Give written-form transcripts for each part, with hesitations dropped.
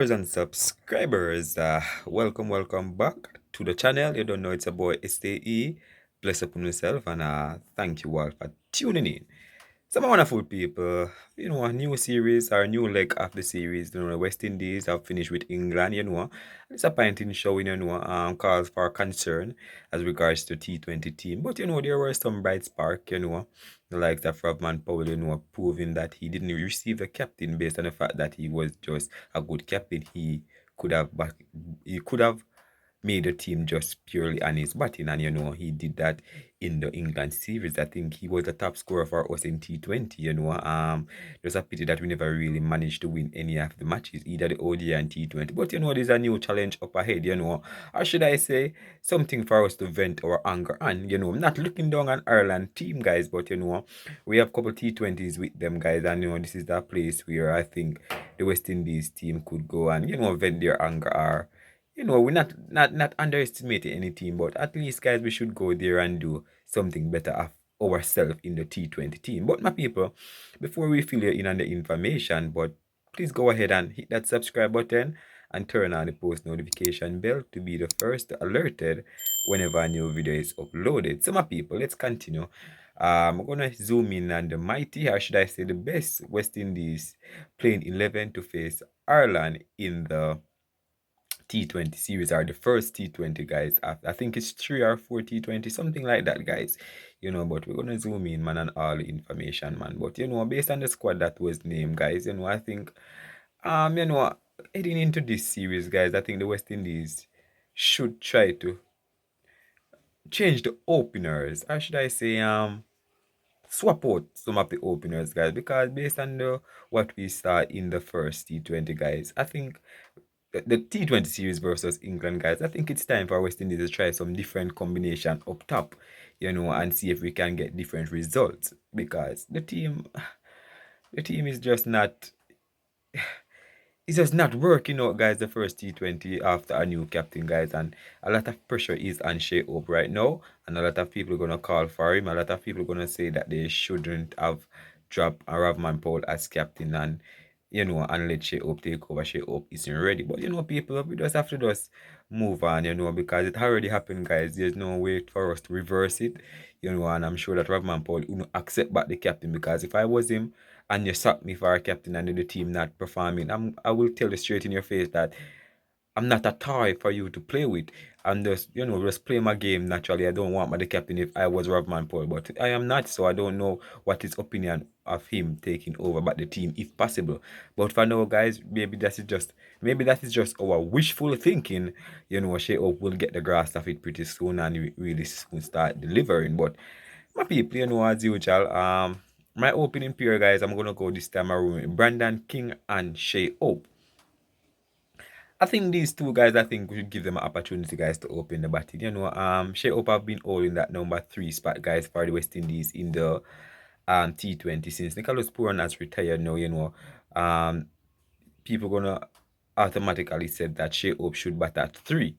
And subscribers, welcome back to the channel. You don't know, it's a boy STE. Bless upon yourself, and thank you all for tuning in. Some wonderful people, a new series or a new leg of the series. The West Indies have finished with England. Disappointing showing. Cause for concern as regards to T20 team. But there were some bright spark. The likes of Rovman Powell. Proving that he didn't receive the captain based on the fact that he was just a good captain. Could have, he could have made the team just purely on his batting, and he did that in the England series. I think he was the top scorer for us in T20. Just a pity that we never really managed to win any of the matches, either the ODI and T20. But there's a new challenge up ahead. Or should I say something for us to vent our anger on. I'm not looking down on Ireland team, guys, but we have a couple T20s with them, guys, and this is the place where I think the West Indies team could go and vent their anger, or we're not underestimating any team, but at least, guys, we should go there and do something better of ourselves in the T20 team. But my people, before we fill you in on the information, but please go ahead and hit that subscribe button and turn on the post notification bell to be the first alerted whenever a new video is uploaded. So my people, let's continue. I'm gonna zoom in on the mighty, or should I say the best West Indies playing 11 to face Ireland in the T20 series, are the first T20, guys. I think it's 3 or 4 T20, something like that, guys. But we're gonna zoom in, man, on all the information, man. But based on the squad that was named, guys, I think heading into this series, guys, I think the West Indies should try to change the openers. Or should I say swap out some of the openers, guys, because based on what we saw in the first T20, guys, I think the T20 series versus England, guys, I think it's time for West Indies to try some different combination up top, and see if we can get different results, because the team is just not, it's just not working out, guys, the first T20 after a new captain, guys, and a lot of pressure is on Shea Hope right now, and a lot of people are going to call for him. A lot of people are going to say that they shouldn't have dropped Ravman Paul as captain, and let Shea Hope take over. Shea Hope isn't ready. But people, we just have to just move on, because it already happened, guys. There's no way for us to reverse it, and I'm sure that Ravman Paul will not accept back the captain, because if I was him and you sack me for a captain and then the team not performing, I will tell you straight in your face that I'm not a toy for you to play with. And just play my game naturally. I don't want my the captain if I was Rovman Paul, but I am not, so I don't know what his opinion of him taking over but the team if possible. But for now, guys, maybe that is just our wishful thinking. Shea Hope will get the grasp of it pretty soon and really soon start delivering. But my people, as usual, my opening pair, guys, I'm gonna go this time around with Brandon King and Shea Hope. I think these two guys, I think we should give them an opportunity, guys, to open the batting. Shea Hope have been holding that number 3 spot, guys, for the West Indies in the T20 since Nicholas Puran has retired now. People gonna automatically said that Shea Hope should bat at 3.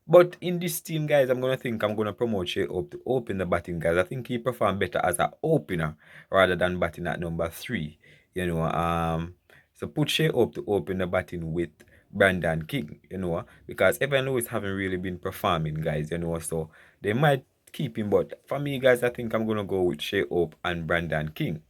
But in this team, guys, I'm gonna promote Shea Hope to open the batting, guys. I think he performed better as an opener rather than batting at number 3. So put Shea Hope to open the batting with Brandon King, because Evan Lewis haven't really been performing, guys, so they might keep him. But for me, guys, I think I'm gonna go with Shea Hope and Brandon King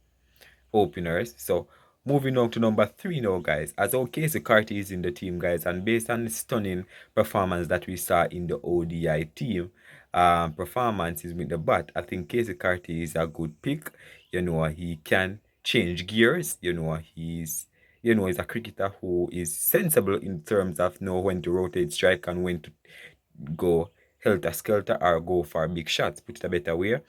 openers. So moving on to number 3 now, guys. As Casey Carty is in the team, guys, and based on the stunning performance that we saw in the ODI team performances with the bat, I think Casey Carty is a good pick. He can change gears. He's a cricketer who is sensible in terms of know when to rotate strike and when to go helter-skelter or go for big shots, put it a better way.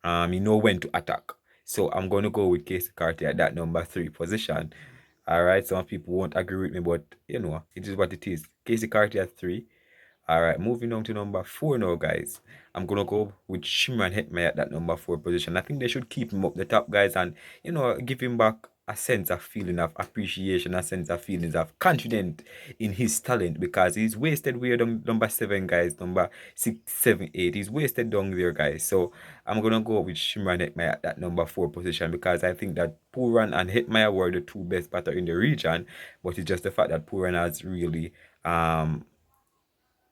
You know when to attack. So I'm going to go with Casey Carty at that number 3 position. All right, some people won't agree with me, but it is what it is. Casey Carty at 3. All right, moving on to number 4 now, guys. I'm going to go with Shimran Hetmai at that number 4 position. I think they should keep him up the top, guys, and, give him back a sense of feeling of appreciation, a sense of feelings of confidence in his talent, because he's wasted where number 7 guys, number 6, 7, 8. He's wasted down there, guys. So I'm gonna go with Shimran Hetmeyer at that number 4 position, because I think that Puran and Hetmeyer were the two best batters in the region, but it's just the fact that Puran has really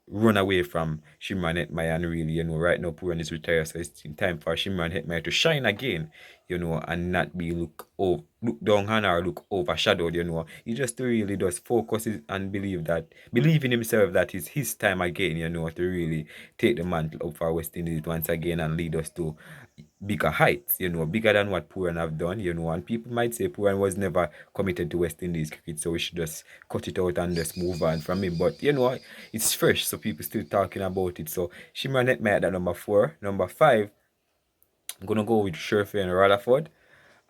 run away from Shimran Hetmeyer, and really, right now Puran is retired, so it's time for Shimran Hetmeyer to shine again, and not be look down on or look overshadowed, He just really does focus and believe in himself that it's his time again, to really take the mantle up for West Indies once again and lead us to bigger heights, bigger than what Puran have done, and people might say Puran was never committed to West Indies cricket, so we should just cut it out and just move on from him. But it's fresh, so people still talking about it. So Shimran Hetmeyer at that number 4. Number 5, I'm gonna go with Sherfy and Rutherford.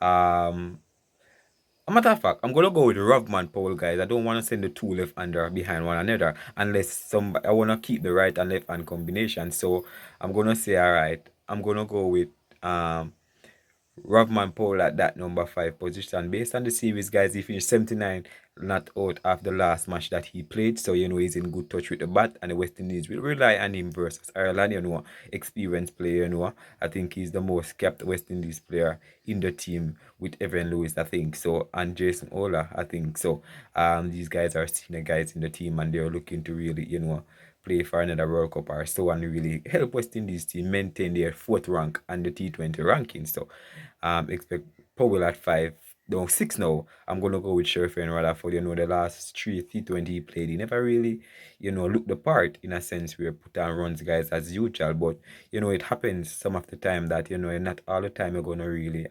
A matter of fact, I'm gonna go with Rovman Powell, guys. I don't want to send the two left hander behind one another unless I wanna keep the right and left hand combination. So I'm gonna say, all right, I'm gonna go with Rovman Powell at that number 5 position. Based on the series, guys, he finished 79 not out after the last match that he played. So, he's in good touch with the bat, and the West Indies will rely on him versus Ireland, experienced player, I think he's the most capped West Indies player in the team with Evan Lewis, I think. So, and Jason Ola, I think. So, these guys are senior guys in the team, and they're looking to really, play for another World Cup or so, and really help West Indies team maintain their 4th rank and the T20 ranking. So expect Powell at 5. No, 6 now. I'm gonna go with Sherfy and Rutherford. The last 3 T20 he played, he never really, looked the part in a sense where put on runs, guys, as usual. But it happens some of the time that not all the time you're gonna really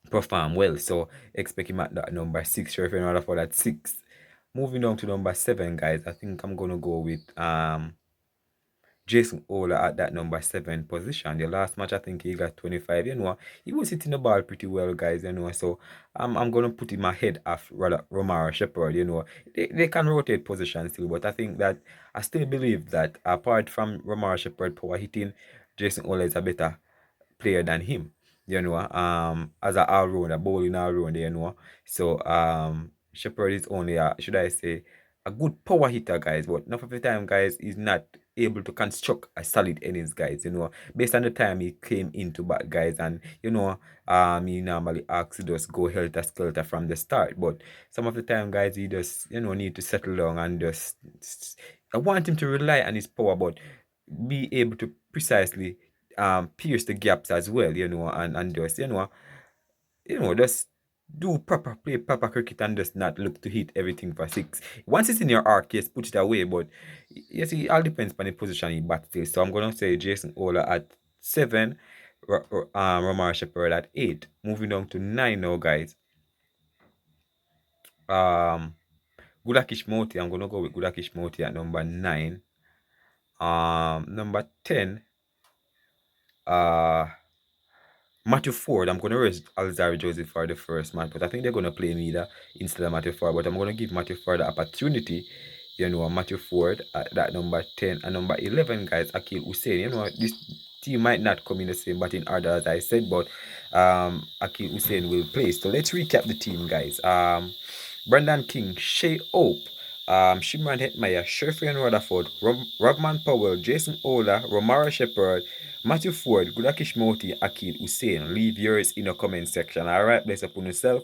perform well. So expect him at that number 6, Sherfy and Rutherford at 6. Moving on to number 7, guys, I think I'm gonna go with Jason Ola at that number 7 position. The last match, I think he got 25. He was hitting the ball pretty well, guys. So I'm gonna put him ahead of Romaro Shepherd. They can rotate positions still, but I think that I still believe that apart from Romaro Shepherd power hitting, Jason Ola is a better player than him, as an all-rounder, bowling all-rounder, So Shepherd is only should I say, a good power hitter, guys, but enough of the time, guys, he's not able to construct a solid innings, guys, based on the time he came into bat, guys, and he normally asks to just go helter-skelter from the start, but some of the time, guys, he just, need to settle down and just, I want him to rely on his power, but be able to precisely pierce the gaps as well, and just, just play proper cricket and just not look to hit everything for 6. Once it's in your arc, yes, put it away, but yes, it all depends on the position he bats till. So I'm gonna say Jason Ola at 7, Romaro Shepherd at 8. Moving on to 9 now, guys. Gudakish Moti, I'm gonna go with Gudakish Moti at number 9. Number 10, Matthew Ford, I'm going to rest Alzari Joseph for the first match, but I think they're going to play Mida instead of Matthew Ford. But I'm going to give Matthew Ford the opportunity, Matthew Ford at that number 10. And number 11, guys, Akil Hussein. This team might not come in the same batting order as I said, but Akil Hussein will play. So let's recap the team, guys. Brendan King, Shea Hope, Shimran Hetmeyer, Sherfy and Rutherford, Rovman Powell, Jason Ola, Romaro Shepherd, Matthew Ford, Gudakish Moti, Akil Hussein. Leave yours in the comment section. Alright, bless upon yourself.